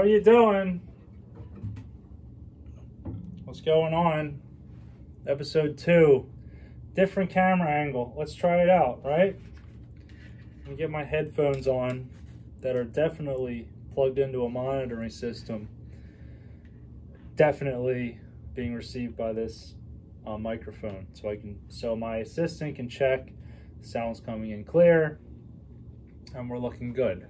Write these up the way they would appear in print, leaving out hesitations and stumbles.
are you doing? What's going on? Episode 2. Different camera angle. Let's try it out, right? Let me get my headphones on that are definitely plugged into a monitoring system. Definitely being received by this microphone. So my assistant can check the sound's coming in clear and we're looking good.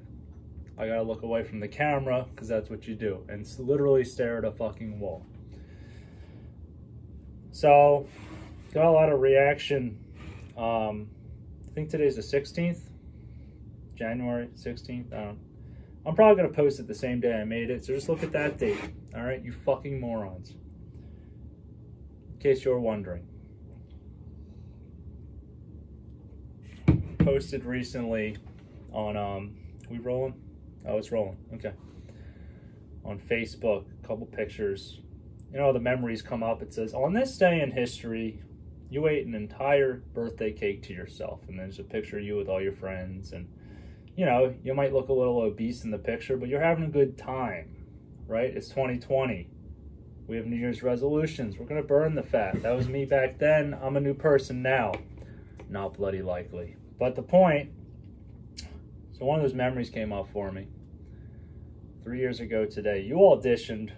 I gotta look away from the camera because that's what you do, and literally stare at a fucking wall. So, got a lot of reaction. I think today's the 16th, January 16th. I'm probably gonna post it the same day I made it, so just look at that date. All right, you fucking morons. In case you're wondering. Posted recently on, we rolling? Oh, it's rolling, okay. On Facebook, a couple pictures. You know, the memories come up. It says, on this day in history, you ate an entire birthday cake to yourself. And there's a picture of you with all your friends. And, you know, you might look a little obese in the picture, but you're having a good time, right? It's 2020. We have New Year's resolutions. We're going to burn the fat. That was me back then. I'm a new person now. Not bloody likely. But the point, so one of those memories came up for me. 3 years ago today, you auditioned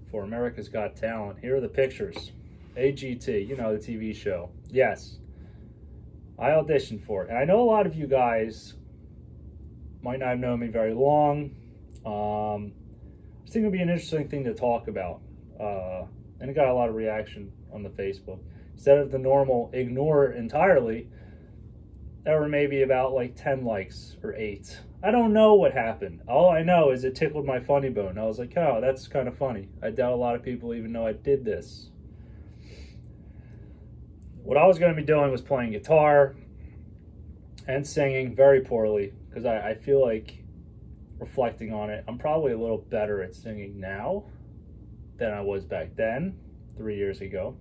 for America's Got Talent. Here are the pictures. AGT, you know, the TV show. Yes, I auditioned for it. And I know a lot of you guys might not have known me very long. I think it'll be an interesting thing to talk about. And it got a lot of reaction on the Facebook. Instead of the normal ignore entirely, there were maybe about like 10 likes or 8. I don't know what happened. All I know is it tickled my funny bone. I was like, oh, that's kind of funny. I doubt a lot of people even know I did this. What I was going to be doing was playing guitar and singing very poorly, because I feel like, reflecting on it, I'm probably a little better at singing now than I was back then, 3 years ago.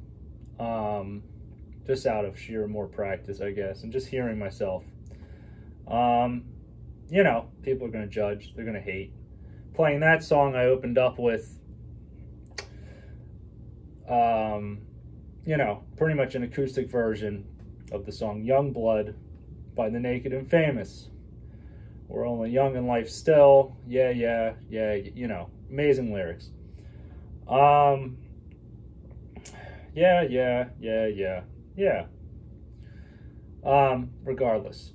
Just out of sheer more practice, I guess, and just hearing myself. You know, people are going to judge. They're going to hate. Playing that song, I opened up with, you know, pretty much an acoustic version of the song Young Blood by the Naked and Famous. We're only young in life still. Yeah, yeah, yeah, you know, amazing lyrics. Yeah. Regardless.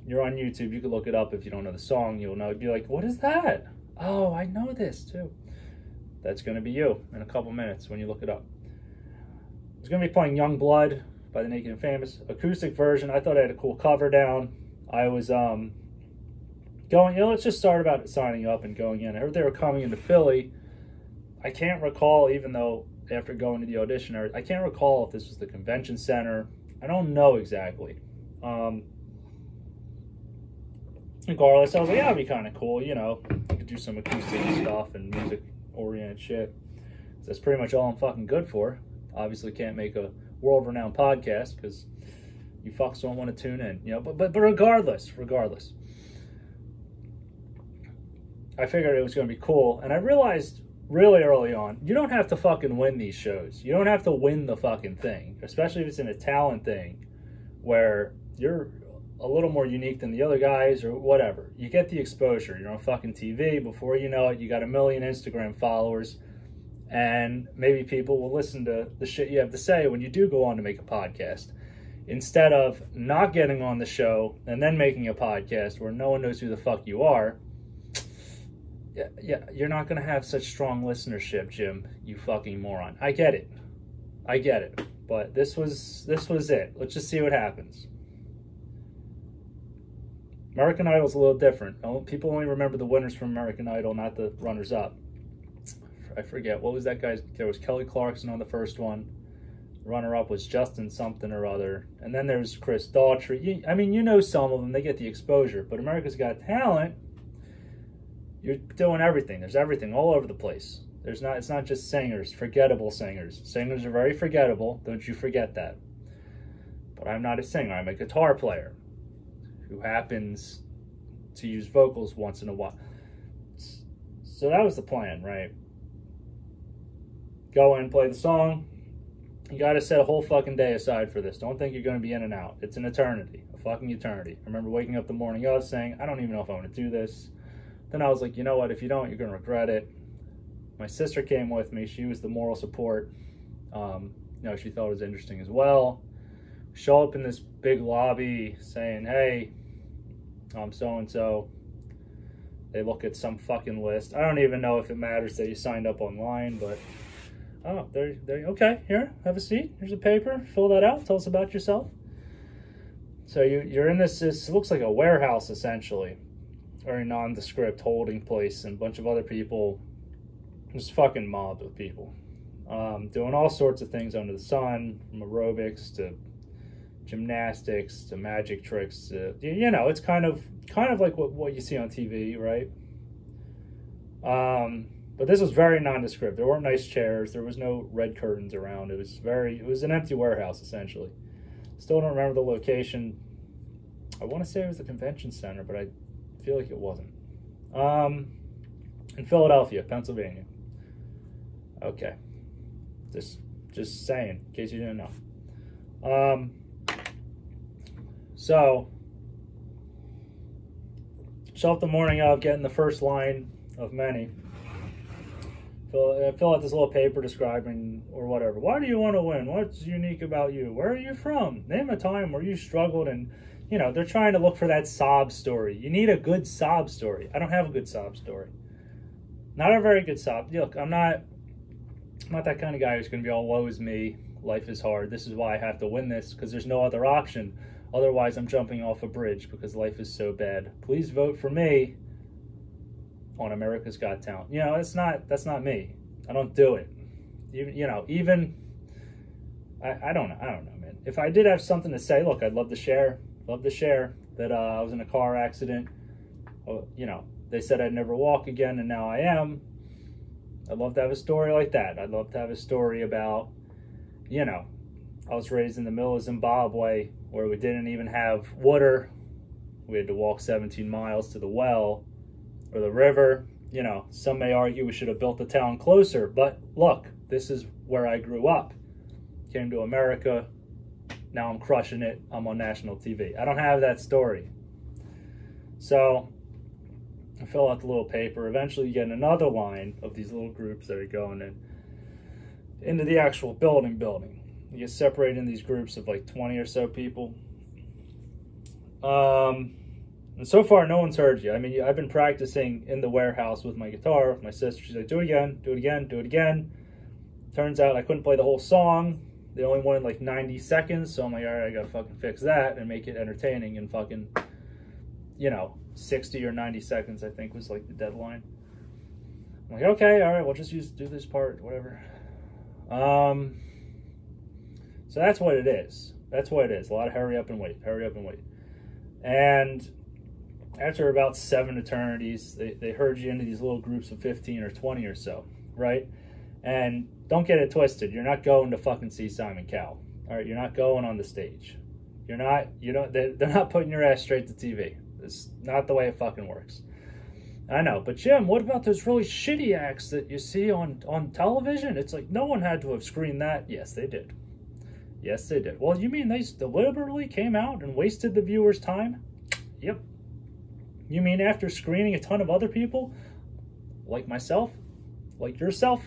You're on YouTube, you can look it up. If you don't know the song, you'll know. You'd be like, what is that? Oh, I know this too. That's going to be you in a couple minutes when you look it up. It's going to be playing Young Blood by the Naked and Famous. Acoustic version. I thought I had a cool cover down. I was going, you know, let's just start about signing up and going in. I heard they were coming into Philly. I can't recall, even though after going to the audition, I can't recall if this was the convention center. I don't know exactly. Regardless, I was like, yeah, it'd be kind of cool, you know. I could do some acoustic stuff and music-oriented shit. That's pretty much all I'm fucking good for. Obviously can't make a world-renowned podcast because you fucks don't want to tune in, you know. But regardless, I figured it was going to be cool. And I realized really early on, you don't have to fucking win these shows. You don't have to win the fucking thing, especially if it's in a talent thing where you're a little more unique than the other guys or whatever. You get the exposure. You're on fucking TV. Before you know it, you got 1 million Instagram followers, and maybe people will listen to the shit you have to say when you do go on to make a podcast, instead of not getting on the show and then making a podcast where no one knows who the fuck you are. Yeah, you're not going to have such strong listenership, Jim, you fucking moron. I get it. But this was it. Let's just see what happens. American Idol's a little different. People only remember the winners from American Idol, not the runners-up. I forget. What was that guy's? There was Kelly Clarkson on the first one. Runner-up was Justin something or other. And then there's Chris Daughtry. I mean, you know some of them. They get the exposure. But America's Got Talent, you're doing everything. There's everything all over the place. It's not just singers, forgettable singers. Singers are very forgettable. Don't you forget that. But I'm not a singer. I'm a guitar player who happens to use vocals once in a while. So that was the plan, right? Go in, play the song. You got to set a whole fucking day aside for this. Don't think you're going to be in and out. It's an eternity, a fucking eternity. I remember waking up the morning of saying, I don't even know if I want to do this. Then I was like, you know what? If you don't, you're going to regret it. My sister came with me. She was the moral support. She thought it was interesting as well. Show up in this big lobby saying, hey, I'm so-and-so. They look at some fucking list. I don't even know if it matters that you signed up online, but oh, there. Okay, here, have a seat. Here's a paper. Fill that out. Tell us about yourself. So you're in this looks like a warehouse, essentially, or a nondescript holding place, and a bunch of other people, just fucking mobbed with people, doing all sorts of things under the sun, from aerobics to gymnastics to magic tricks. It's kind of like what you see on TV, right? But this was very nondescript. There weren't nice chairs. There was no red curtains around. It was an empty warehouse, essentially. Still don't remember the location. I want to say it was the convention center, but I feel like it wasn't. In Philadelphia, Pennsylvania. Okay. Just saying, in case you didn't know. So, show up the morning of, getting the first line of many. Fill out this little paper describing, or whatever. Why do you want to win? What's unique about you? Where are you from? Name a time where you struggled, and, they're trying to look for that sob story. You need a good sob story. I don't have a good sob story. Not a very good sob. Look, I'm not that kind of guy who's going to be all, woe is me. Life is hard. This is why I have to win this, because there's no other option. Otherwise, I'm jumping off a bridge because life is so bad. Please vote for me on America's Got Talent. That's not me. I don't do it. I don't know, man. If I did have something to say, look, I'd love to share that I was in a car accident. They said I'd never walk again, and now I am. I'd love to have a story like that. I'd love to have a story about, I was raised in the middle of Zimbabwe where we didn't even have water. We had to walk 17 miles to the well or the river. Some may argue we should have built the town closer, but look, this is where I grew up. Came to America. Now I'm crushing it. I'm on national TV. I don't have that story. So I fill out the little paper. Eventually you get another line of these little groups that are going into the actual building. You get separated in these groups of like 20 or so people. And so far, no one's heard you. I mean, I've been practicing in the warehouse with my guitar, with my sister. She's like, do it again, do it again, do it again. Turns out I couldn't play the whole song. They only wanted like 90 seconds. So I'm like, all right, I gotta fucking fix that and make it entertaining and fucking, 60 or 90 seconds, I think, was like the deadline. I'm like, okay, all right, we'll just do this part, whatever. So that's what it is. That's what it is. A lot of hurry up and wait. And after about 7 eternities, they herd you into these little groups of 15 or 20 or so, right? And don't get it twisted. You're not going to fucking see Simon Cowell. All right, you're not going on the stage. They're not putting your ass straight to TV. It's not the way it fucking works. I know, but Jim, what about those really shitty acts that you see on television? It's like, no one had to have screened that. Yes, they did. Yes, they did. Well, you mean they deliberately came out and wasted the viewer's time? Yep. You mean after screening a ton of other people, like myself, like yourself,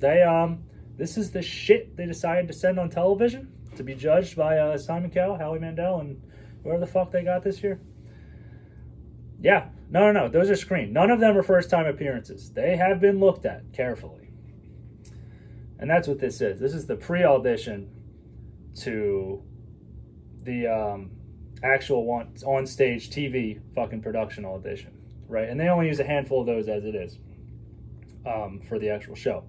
this is the shit they decided to send on television to be judged by Simon Cowell, Howie Mandel, and whoever the fuck they got this year? Yeah. No. Those are screened. None of them are first-time appearances. They have been looked at carefully. And that's what this is. This is the pre-audition to the actual on-stage TV fucking production audition, right? And they only use a handful of those as it is for the actual show.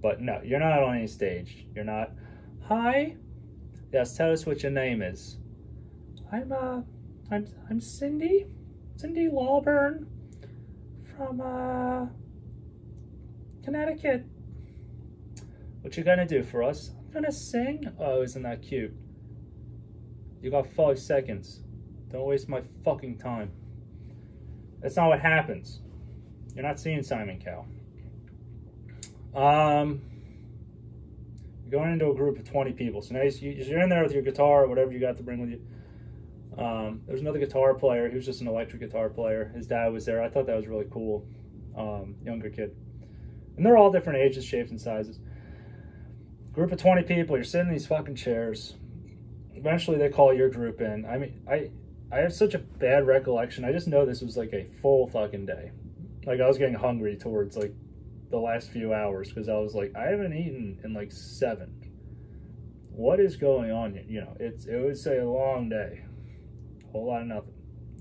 But no, you're not on any stage. You're not, hi, yes, tell us what your name is. I'm Cindy Lawburn from Connecticut. What you gonna do for us? I'm gonna sing. Oh, isn't that cute? You got 5 seconds. Don't waste my fucking time. That's not what happens. You're not seeing Simon Cowell. You're going into a group of 20 people. So now you're in there with your guitar or whatever you got to bring with you. There's another guitar player. He was just an electric guitar player. His dad was there. I thought that was really cool. Younger kid. And they're all different ages, shapes, and sizes. Group of 20 people. You're sitting in these fucking chairs. Eventually they call your group in. I mean, I have such a bad recollection. I just know this was like a full fucking day. Like, I was getting hungry towards like the last few hours because I was like, I haven't eaten in like 7. What is going on here? You know, it was a long day. A whole lot of nothing.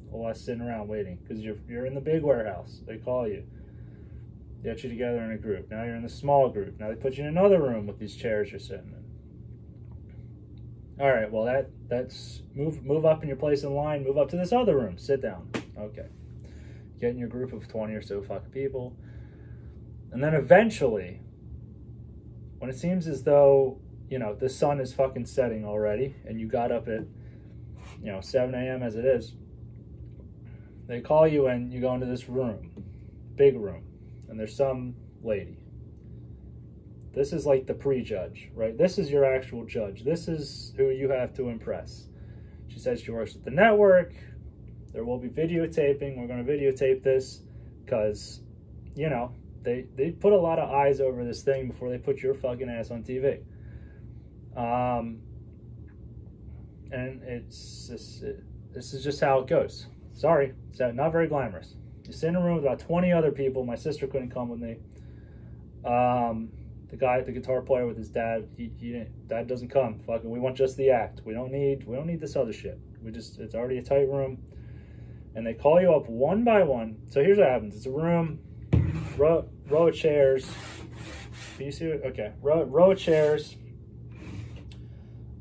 A whole lot of sitting around waiting because you're in the big warehouse. They call you. Get you together in a group. Now you're in the small group. Now they put you in another room with these chairs you're sitting in. All right, well, that's move up in your place in line. Move up to this other room. Sit down. Okay. Get in your group of 20 or so fucking people. And then eventually, when it seems as though, you know, the sun is fucking setting already, and you got up at, you know, 7 a.m. as it is, they call you in, you go into this room, big room, and there's some lady. This is like the pre-judge, right? This is your actual judge. This is who you have to impress. She says she works with the network. There will be videotaping. We're going to videotape this because, you know, they put a lot of eyes over this thing before they put your fucking ass on TV. And this is just how it goes. Sorry, it's not very glamorous. You sit in a room with about 20 other people. My sister couldn't come with me. The guy, the guitar player with his dad, dad doesn't come. Fucking, we want just the act. We don't need this other shit. It's already a tight room. And they call you up one by one. So here's what happens. It's a room, row of chairs. Can you see it? Okay, row of chairs.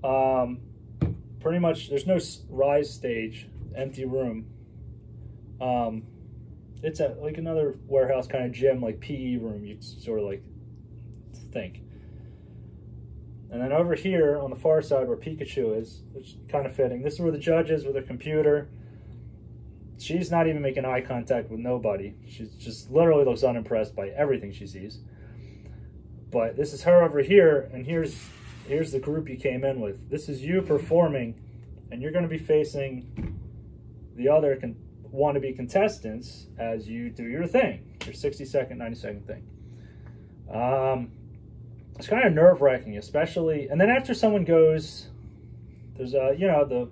Pretty much, there's no rise stage, empty room. It's like another warehouse kind of gym, like PE room, you'd sort of like think. And then over here on the far side where Pikachu is, which is kind of fitting, this is where the judge is with her computer. She's not even making eye contact with nobody. She just literally looks unimpressed by everything she sees. But this is her over here, and here's the group you came in with. This is you performing, and you're going to be facing the other wannabe contestants as you do your thing, your 60-second, 90-second thing. It's kind of nerve-wracking, especially, and then after someone goes, there's you know, the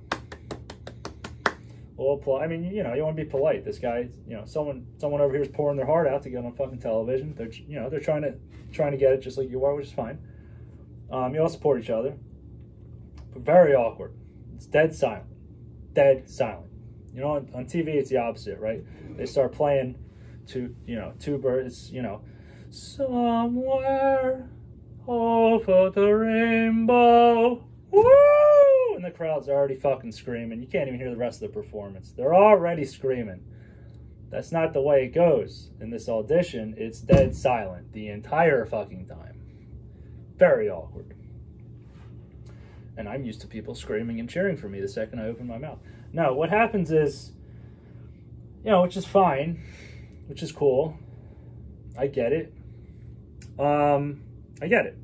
little, I mean, you know, you want to be polite. This guy, you know, someone over here is pouring their heart out to get on fucking television. They're, you know, they're trying to get it just like you are, which is fine. You all support each other, but very awkward. It's dead silent. Dead silent. You know, on TV, it's the opposite, right? They start playing two birds, you know, somewhere over the rainbow, woo! And the crowd's already fucking screaming. You can't even hear the rest of the performance. They're already screaming. That's not the way it goes in this audition. It's dead silent the entire fucking time. Very awkward. And I'm used to people screaming and cheering for me the second I open my mouth. No, what happens is, you know, which is fine, which is cool. I get it. I get it.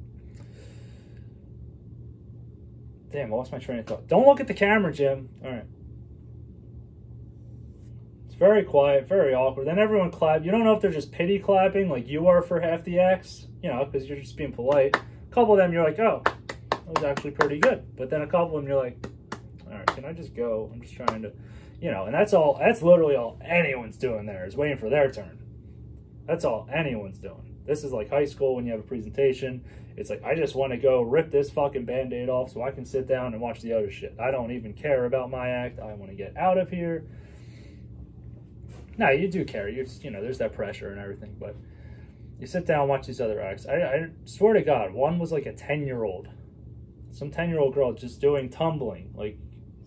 Damn, I lost my train of thought. Don't look at the camera, Jim. All right. It's very quiet, very awkward. Then everyone clap. You don't know if they're just pity clapping like you are for half the acts, you know, because you're just being polite. A couple of them, you're like, oh, that was actually pretty good. But then a couple of them, you're like, all right, can I just go? I'm just trying to, you know, and that's literally all anyone's doing there is waiting for their turn. That's all anyone's doing. This is like high school when you have a presentation. It's like, I just want to go rip this fucking Band-Aid off so I can sit down and watch the other shit. I don't even care about my act. I want to get out of here. No, you do care. You know, there's that pressure and everything, but you sit down and watch these other acts. I swear to God, one was like a 10-year-old. Some 10-year-old girl just doing tumbling.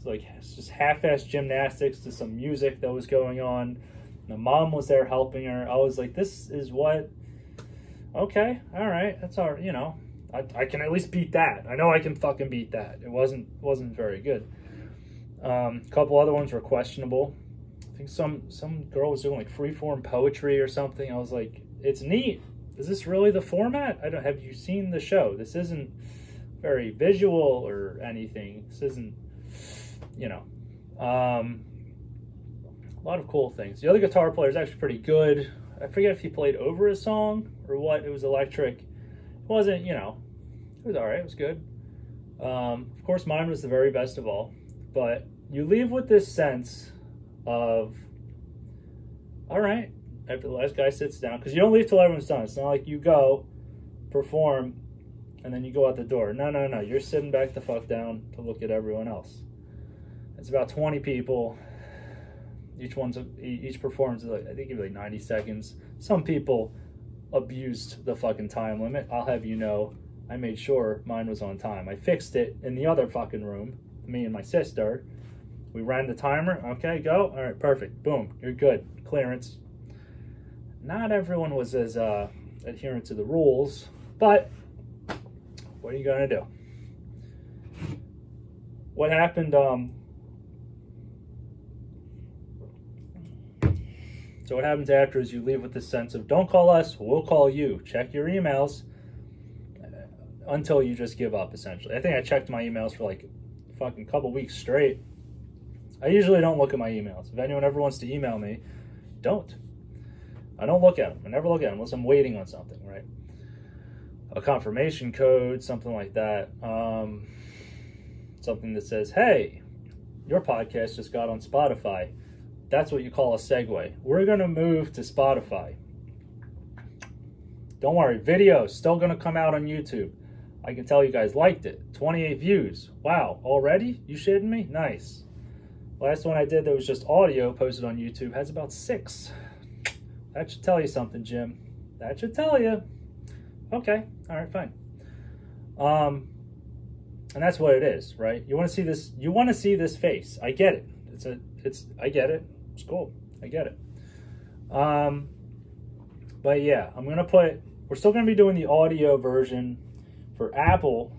It's just half-assed gymnastics to some music that was going on. The mom was there helping her. I was like, this is what... Okay, all right, that's all right, you know. I can at least beat that. I know I can fucking beat that. It wasn't very good. A couple other ones were questionable. think some girl was doing like freeform poetry or something. I was like, it's neat. Is this really the format? Have you seen the show? This isn't very visual or anything. This isn't, you know, a lot of cool things. The other guitar player is actually pretty good. I forget if he played over a song or what. It was electric. It wasn't, you know, it was all right. It was good. Of course, mine was the very best of all. But you leave with this sense of, all right, after the last guy sits down, because you don't leave till everyone's done. It's not like you go, perform, and then you go out the door. No, no, no. You're sitting back the fuck down to look at everyone else. It's about 20 people. Each performance is like, I think, like 90 seconds. Some people abused the fucking time limit. I'll have you know, I made sure mine was on time. I fixed it in the other fucking room, me and my sister. We ran the timer. Okay, go. All right, perfect. Boom, you're good. Clearance. Not everyone was as adherent to the rules, but what are you gonna do? What happened? So what happens after is you leave with this sense of, don't call us, we'll call you. Check your emails until you just give up, essentially. I think I checked my emails for like a fucking couple weeks straight. I usually don't look at my emails. If anyone ever wants to email me, don't. I don't look at them. I never look at them unless I'm waiting on something, right? A confirmation code, something like that. Something that says, hey, your podcast just got on Spotify. That's what you call a segue. We're going to move to Spotify. Don't worry, video still going to come out on YouTube. I can tell you guys liked it. 28 views. Wow, already? You shitting me? Nice. Last one I did that was just audio posted on YouTube has about 6. That should tell you something, Jim. That should tell you. Okay, all right, fine. And that's what it is, right? You want to see this. You want to see this face. I get it. I get it. It's cool. I get it. But yeah, we're still going to be doing the audio version for Apple.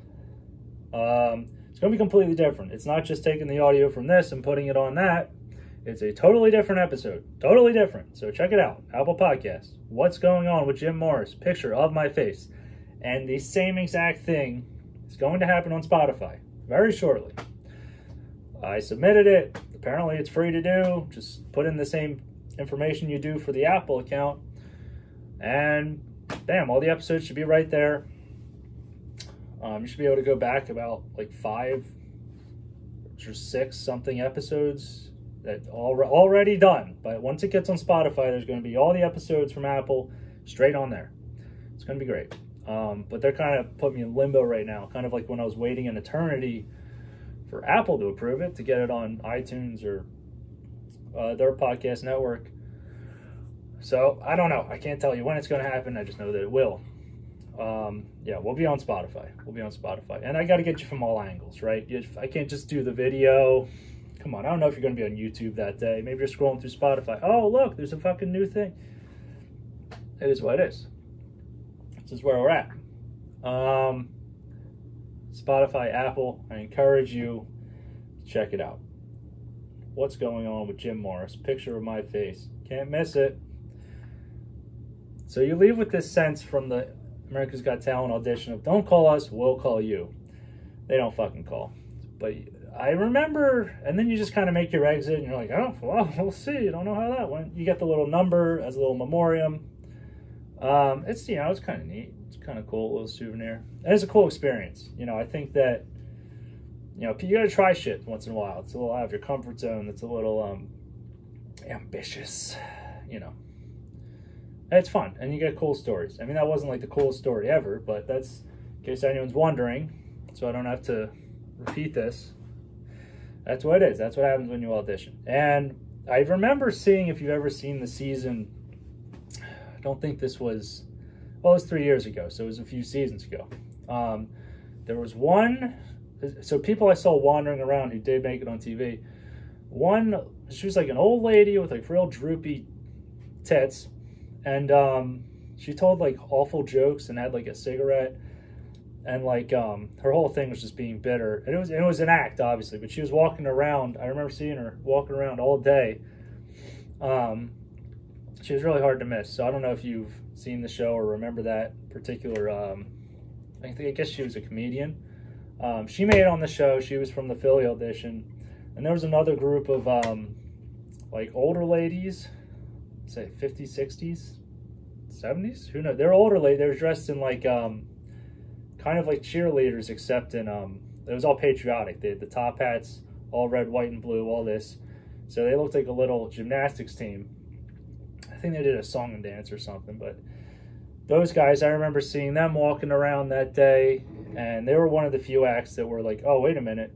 It's going to be completely different. It's not just taking the audio from this and putting it on that. It's a totally different episode. Totally different. So check it out. Apple Podcast. What's going on with Jim Morris? Picture of my face. And the same exact thing is going to happen on Spotify very shortly. I submitted it. Apparently it's free to do. Just put in the same information you do for the Apple account. And bam, all the episodes should be right there. You should be able to go back about like 5 or 6 something episodes that already done. But once it gets on Spotify, there's going to be all the episodes from Apple straight on there. It's going to be great. But they're kind of putting me in limbo right now, kind of like when I was waiting an eternity for Apple to approve it, to get it on iTunes or their podcast network. So I don't know. I can't tell you when it's going to happen. I just know that it will. Yeah, we'll be on Spotify. We'll be on Spotify. And I got to get you from all angles, right? I can't just do the video. Come on, I don't know if you're going to be on YouTube that day. Maybe you're scrolling through Spotify. Oh, look, there's a fucking new thing. It is what it is. This is where we're at. Spotify, Apple, I encourage you to check it out. What's going on with Jim Morris? Picture of my face. Can't miss it. So you leave with this sense from the America's Got Talent audition of, don't call us, we'll call you. They don't fucking call. But I remember, and then you just kind of make your exit, and you're like, oh, well, we'll see. I don't know how that went. You get the little number as a little memoriam. It's, you know, it's kind of neat. It's kind of cool, a little souvenir. And it's a cool experience. You know, I think that, you know, you got to try shit once in a while. It's a little out of your comfort zone. It's a little ambitious, you know. And it's fun, and you get cool stories. I mean, that wasn't like the coolest story ever, but that's, in case anyone's wondering, so I don't have to repeat this. That's what it is. That's what happens when you audition. And I remember seeing, if you've ever seen the season, I don't think this was, well, it was 3 years ago, so it was a few seasons ago. There was one, so people I saw wandering around who did make it on TV. One, she was like an old lady with like real droopy tits, and she told like awful jokes and had like a cigarette, and like her whole thing was just being bitter. And it was an act, obviously, but she was walking around. I remember seeing her walking around all day, She was really hard to miss. So I don't know if you've seen the show or remember that particular. I guess she was a comedian. She made it on the show. She was from the Philly audition, and there was another group of like older ladies, say 50s, 60s, 70s. Who knows? They're older ladies. They were dressed in like kind of like cheerleaders, except in it was all patriotic. They had the top hats, all red, white, and blue, all this. So they looked like a little gymnastics team. I think they did a song and dance or something, but those guys, I remember seeing them walking around that day, and they were one of the few acts that were like, oh, wait a minute,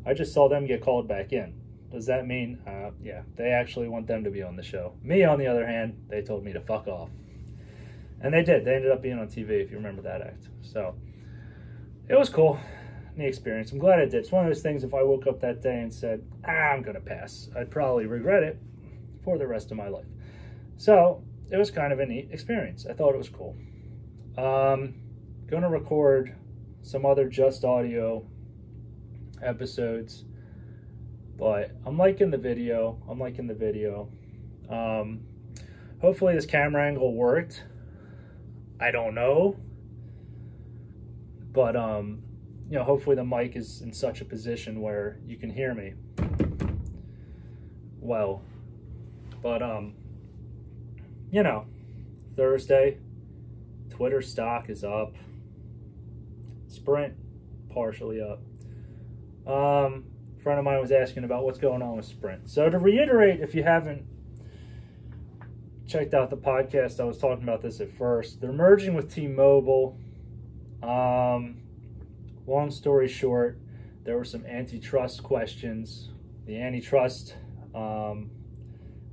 I just saw them get called back in. Does that mean, yeah, they actually want them to be on the show. Me, on the other hand, they told me to fuck off. And they did. They ended up being on TV, if you remember that act. So it was cool, neat experience. I'm glad I did. It's one of those things, if I woke up that day and said, I'm going to pass, I'd probably regret it for the rest of my life. So it was kind of a neat experience. I thought it was cool. Going to record some other Just Audio episodes, but I'm liking the video. Hopefully this camera angle worked. I don't know, but you know, hopefully the mic is in such a position where you can hear me well. But you know, Thursday, Twitter stock is up. Sprint, partially up. A friend of mine was asking about what's going on with Sprint. So to reiterate, if you haven't checked out the podcast, I was talking about this at first. They're merging with T-Mobile. Long story short, there were some antitrust questions. The antitrust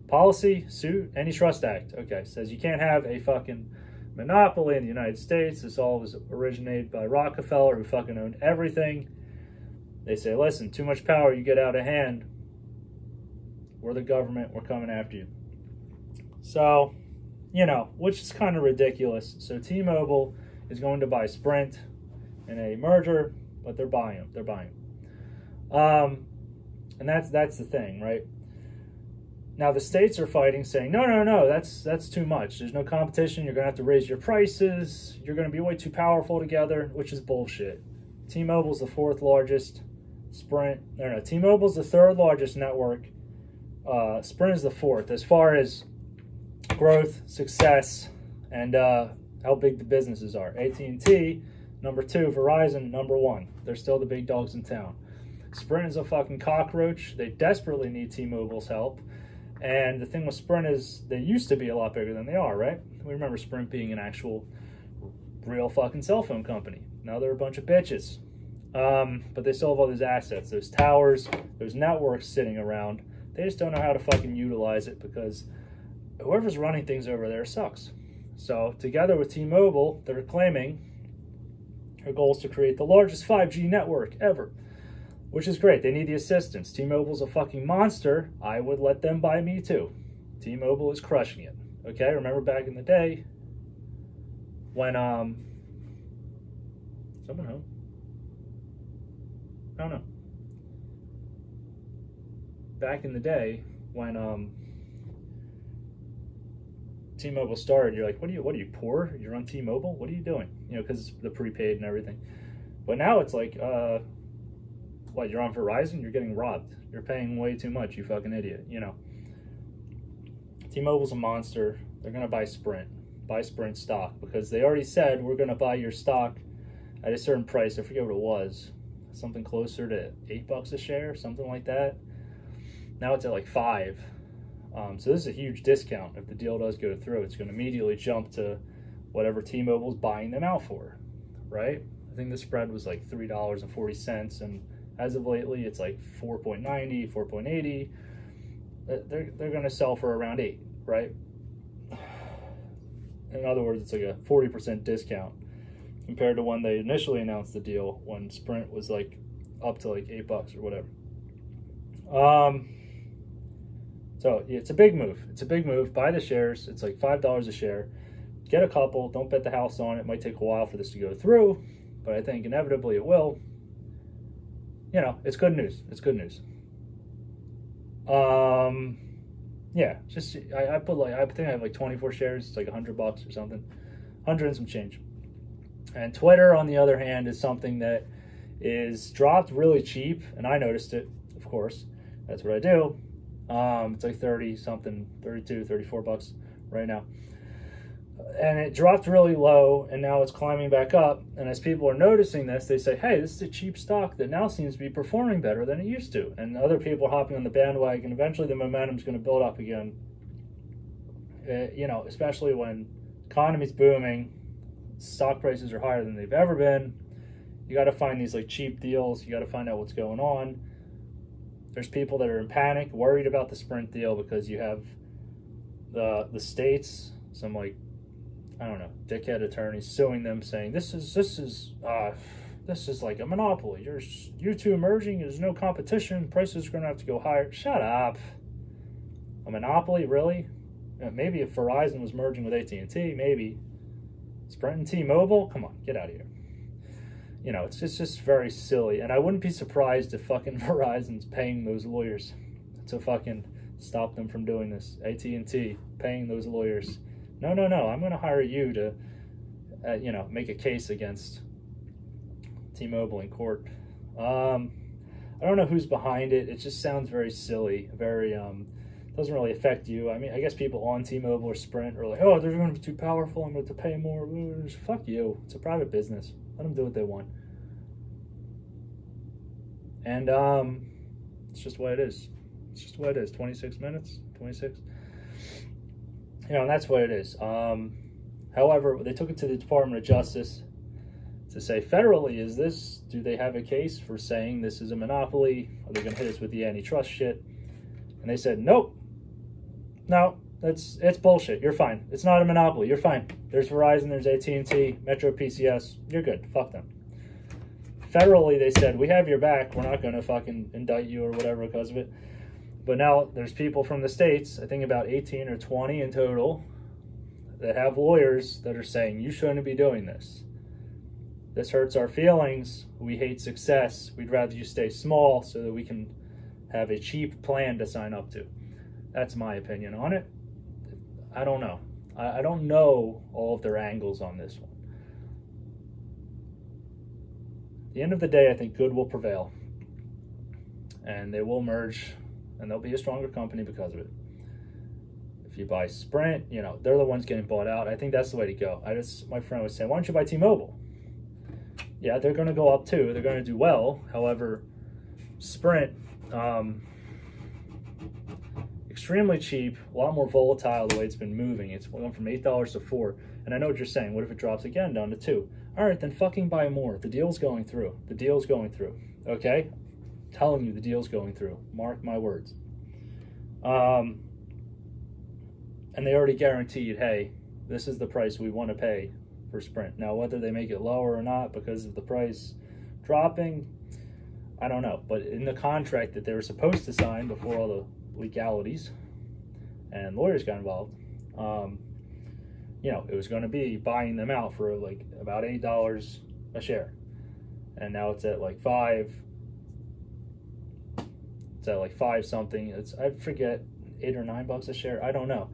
policy, suit, Antitrust Act, okay, says you can't have a fucking monopoly in the United States. This all was originated by Rockefeller, who fucking owned everything. They say, listen, too much power, you get out of hand, we're the government, we're coming after you. So, you know, which is kind of ridiculous. So T-Mobile is going to buy Sprint in a merger, but they're buying them. And that's the thing, right? Now the states are fighting, saying, no, that's too much. There's no competition. You're going to have to raise your prices. You're going to be way too powerful together, which is bullshit. T-Mobile's the fourth largest. T-Mobile's the third largest network. Sprint is the fourth. As far as growth, success, and how big the businesses are. AT&T, number 2. Verizon, number 1. They're still the big dogs in town. Sprint is a fucking cockroach. They desperately need T-Mobile's help. And the thing with Sprint is they used to be a lot bigger than they are, right? We remember Sprint being an actual real fucking cell phone company. Now they're a bunch of bitches. But they still have all those assets, those towers, those networks sitting around. They just don't know how to fucking utilize it because whoever's running things over there sucks. So together with T-Mobile, they're claiming their goal is to create the largest 5G network ever. Which is great. They need the assistance. T-Mobile's a fucking monster. I would let them buy me too. T-Mobile is crushing it. Okay, remember back in the day when someone home? I don't know. Back in the day when T-Mobile started, you're like, what are you poor? You're on T-Mobile? What are you doing? You know, because the prepaid and everything. But now it's like, what, you're on Verizon? You're getting robbed. You're paying way too much, you fucking idiot, you know. T-Mobile's a monster. They're going to buy Sprint stock, because they already said, we're going to buy your stock at a certain price. I forget what it was. Something closer to $8 a share, something like that. Now it's at like $5. So this is a huge discount. If the deal does go through, it's going to immediately jump to whatever T-Mobile's buying them out for, right? I think the spread was like $3.40, and as of lately, it's like 4.90, 4.80. They're going to sell for around 8, right? In other words, it's like a 40% discount compared to when they initially announced the deal, when Sprint was like up to like $8 or whatever. So it's a big move. It's a big move. Buy the shares. It's like $5 a share. Get a couple. Don't bet the house on it. It might take a while for this to go through, but I think inevitably it will. You know, it's good news. It's good news. Yeah, just I put like, I think I have like 24 shares. It's like $100 or something, 100 and some change. And Twitter, on the other hand, is something that is dropped really cheap, and I noticed it, of course. That's what I do. It's like 30 something, 32, 34 bucks right now. And it dropped really low, and now it's climbing back up. And as people are noticing this, they say, hey, this is a cheap stock that now seems to be performing better than it used to. And other people are hopping on the bandwagon. Eventually, the momentum's going to build up again. You know, especially when economy's booming, stock prices are higher than they've ever been. You got to find these like cheap deals. You got to find out what's going on. There's people that are in panic, worried about the Sprint deal because you have the states, some like, I don't know, dickhead attorneys suing them, saying this is like a monopoly. You two merging, there's no competition. Prices are going to have to go higher. Shut up. A monopoly, really? Maybe if Verizon was merging with AT&T, maybe. Sprint and T-Mobile? Come on, get out of here. You know, it's just very silly. And I wouldn't be surprised if fucking Verizon's paying those lawyers to fucking stop them from doing this. AT&T paying those lawyers. No, I'm going to hire you to, you know, make a case against T-Mobile in court. I don't know who's behind it. It just sounds very silly, very, doesn't really affect you. I mean, I guess people on T-Mobile or Sprint are like, oh, they're going to be too powerful. I'm going to have to pay more. Fuck you. It's a private business. Let them do what they want. And it's just what it is. It's just what it is. 26 minutes, 26. You know, and that's what it is. However, they took it to the Department of Justice to say, federally, do they have a case for saying this is a monopoly? Are they going to hit us with the antitrust shit? And they said, nope. No, it's bullshit. You're fine. It's not a monopoly. You're fine. There's Verizon, there's AT&T, Metro PCS. You're good. Fuck them. Federally, they said, we have your back. We're not going to fucking indict you or whatever because of it. But now there's people from the states, I think about 18 or 20 in total, that have lawyers that are saying, you shouldn't be doing this. This hurts our feelings. We hate success. We'd rather you stay small so that we can have a cheap plan to sign up to. That's my opinion on it. I don't know. I don't know all of their angles on this one. At the end of the day, I think good will prevail. And they will merge, and they'll be a stronger company because of it. If you buy Sprint, you know, they're the ones getting bought out. I think that's the way to go. My friend was saying, why don't you buy T-Mobile? Yeah, they're going to go up too. They're going to do well. However, Sprint, extremely cheap, a lot more volatile the way it's been moving. It's going from $8 to $4. And I know what you're saying. What if it drops again down to $2? All right, then fucking buy more. The deal's going through. The deal's going through. Okay? I'm telling you, the deal's going through. Mark my words. And they already guaranteed, hey, this is the price we want to pay for Sprint. Now, whether they make it lower or not because of the price dropping, I don't know. But in the contract that they were supposed to sign before all the legalities and lawyers got involved, you know, it was going to be buying them out for like about $8 a share, and now it's at like $5. It's at like 5 something. I forget, $8 or $9 a share. I don't know.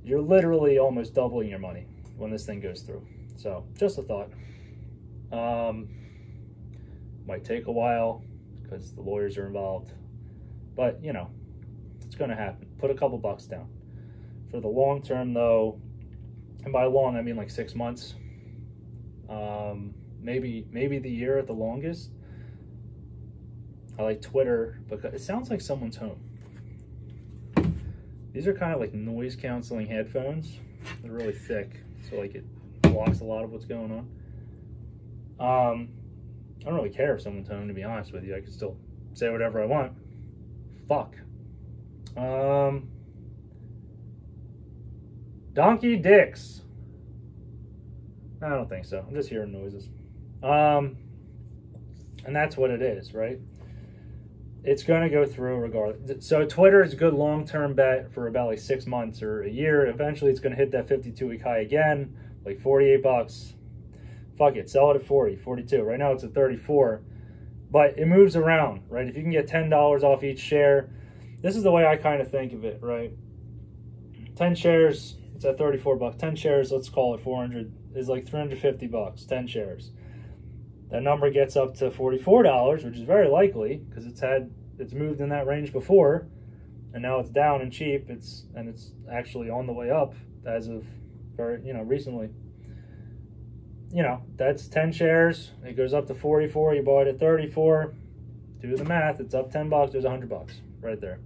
You're literally almost doubling your money when this thing goes through. So just a thought. Might take a while because the lawyers are involved, but you know, it's going to happen. Put a couple bucks down. For the long term though, and by long I mean like 6 months, maybe the year at the longest. I like Twitter because it sounds like someone's home. These are kind of like noise canceling headphones. They're really thick, so like it blocks a lot of what's going on. I don't really care if someone's home, to be honest with you. I can still say whatever I want. Fuck. Donkey dicks. I don't think so. I'm just hearing noises. And that's what it is, right? It's going to go through regardless. So Twitter is a good long-term bet for about like 6 months or a year. Eventually it's going to hit that 52-week high again, like $48. Fuck it, sell it at 40, 42. Right now it's at 34. But it moves around, right? If you can get $10 off each share, this is the way I kind of think of it, right? 10 shares, it's at 34 bucks. 10 shares, let's call it 400, is like 350 bucks, 10 shares. That number gets up to $44, which is very likely because it's moved in that range before, and now it's down and cheap. It's actually on the way up as of very, recently. That's 10 shares. It goes up to 44. You bought it at 34. Do the math. It's up 10 bucks. There's 100 bucks right there.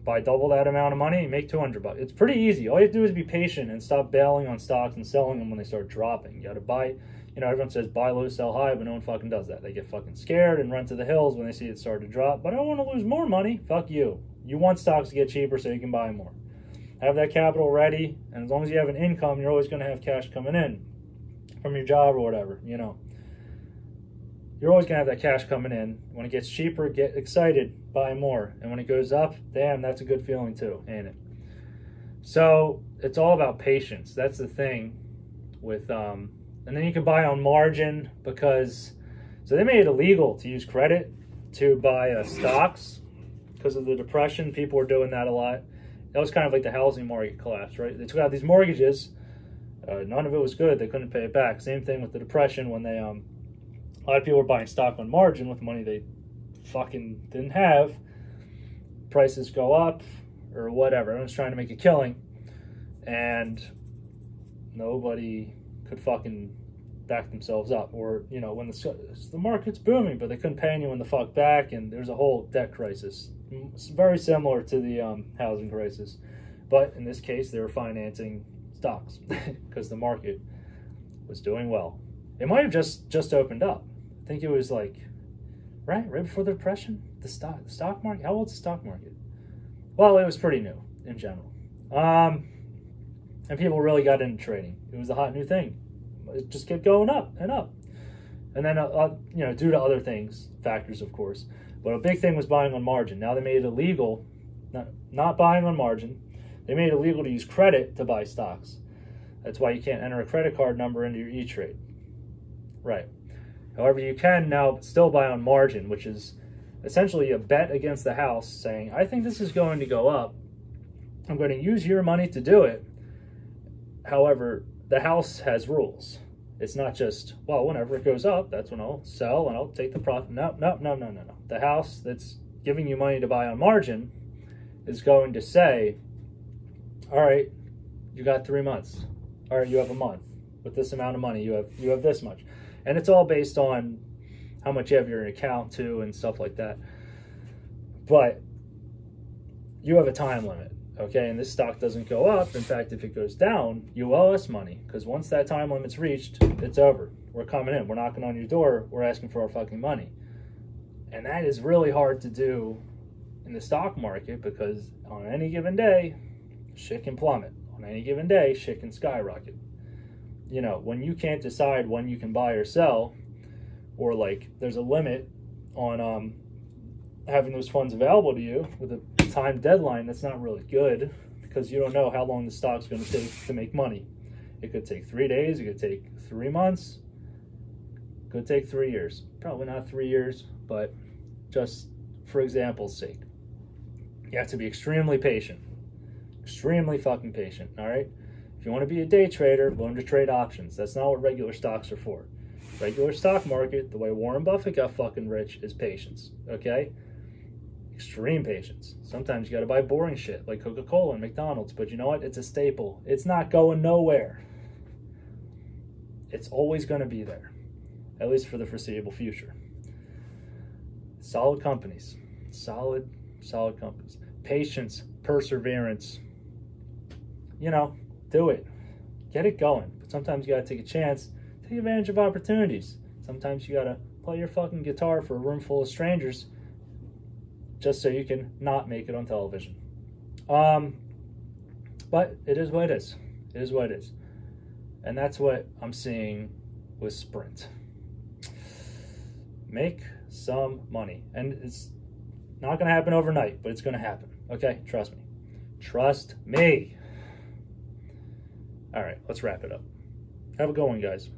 Buy double that amount of money, you make 200 bucks. It's pretty easy. All you have to do is be patient and stop bailing on stocks and selling them when they start dropping. You got to buy, everyone says buy low, sell high, but no one fucking does that. They get fucking scared and run to the hills when they see it start to drop. But I don't want to lose more money. Fuck you. You want stocks to get cheaper so you can buy more. Have that capital ready, and as long as you have an income, you're always going to have cash coming in from your job or whatever, You're always going to have that cash coming in. When it gets cheaper, get excited, buy more. And when it goes up, damn, that's a good feeling too, ain't it? So it's all about patience. That's the thing with, and then you can buy on margin because, so they made it illegal to use credit to buy stocks because of the depression. People were doing that a lot. That was kind of like the housing market collapse, right? They took out these mortgages. None of it was good. They couldn't pay it back. Same thing with the depression when they, a lot of people were buying stock on margin with money they fucking didn't have. Prices go up or whatever. Everyone's trying to make a killing. And nobody could fucking back themselves up. Or, when the market's booming, but they couldn't pay anyone the fuck back. And there's a whole debt crisis. It's very similar to the housing crisis. But in this case, they were financing stocks because the market was doing well. It might have just opened up. I think it was like right before the depression. The stock market. How old's the stock market? Well, it was pretty new in general, and people really got into trading. It was a hot new thing. It just kept going up and up, and then due to other factors, of course. But a big thing was buying on margin. Now they made it illegal, not buying on margin. They made it illegal to use credit to buy stocks. That's why you can't enter a credit card number into your E-Trade. Right. However, you can now still buy on margin, which is essentially a bet against the house saying, I think this is going to go up. I'm going to use your money to do it. However, the house has rules. It's not just, well, whenever it goes up, that's when I'll sell and I'll take the profit. No. The house that's giving you money to buy on margin is going to say, all right, you got 3 months. All right, you have a month. With this amount of money, you have this much. And it's all based on how much you have your account too and stuff like that. But you have a time limit, okay? And this stock doesn't go up. In fact, if it goes down, you owe us money because once that time limit's reached, it's over. We're coming in. We're knocking on your door. We're asking for our fucking money. And that is really hard to do in the stock market because on any given day, shit can plummet. On any given day, shit can skyrocket. When you can't decide when you can buy or sell, or like there's a limit on having those funds available to you with a time deadline, that's not really good because you don't know how long the stock's going to take to make money. It could take 3 days, it could take 3 months, it could take 3 years. Probably not 3 years, but just for example's sake. You have to be extremely patient. Extremely fucking patient, all right? If you want to be a day trader, learn to trade options. That's not what regular stocks are for. Regular stock market, the way Warren Buffett got fucking rich, is patience, okay? Extreme patience. Sometimes you got to buy boring shit like Coca-Cola and McDonald's, but you know what? It's a staple. It's not going nowhere. It's always going to be there, at least for the foreseeable future. Solid companies. Solid companies. Patience, perseverance. Do it. Get it going. But sometimes you got to take a chance, take advantage of opportunities. Sometimes you got to play your fucking guitar for a room full of strangers just so you can not make it on television. But it is what it is. It is what it is. And that's what I'm seeing with Sprint. Make some money. And it's not going to happen overnight, but it's going to happen. Okay? Trust me. Trust me. All right, let's wrap it up. Have a good one, guys.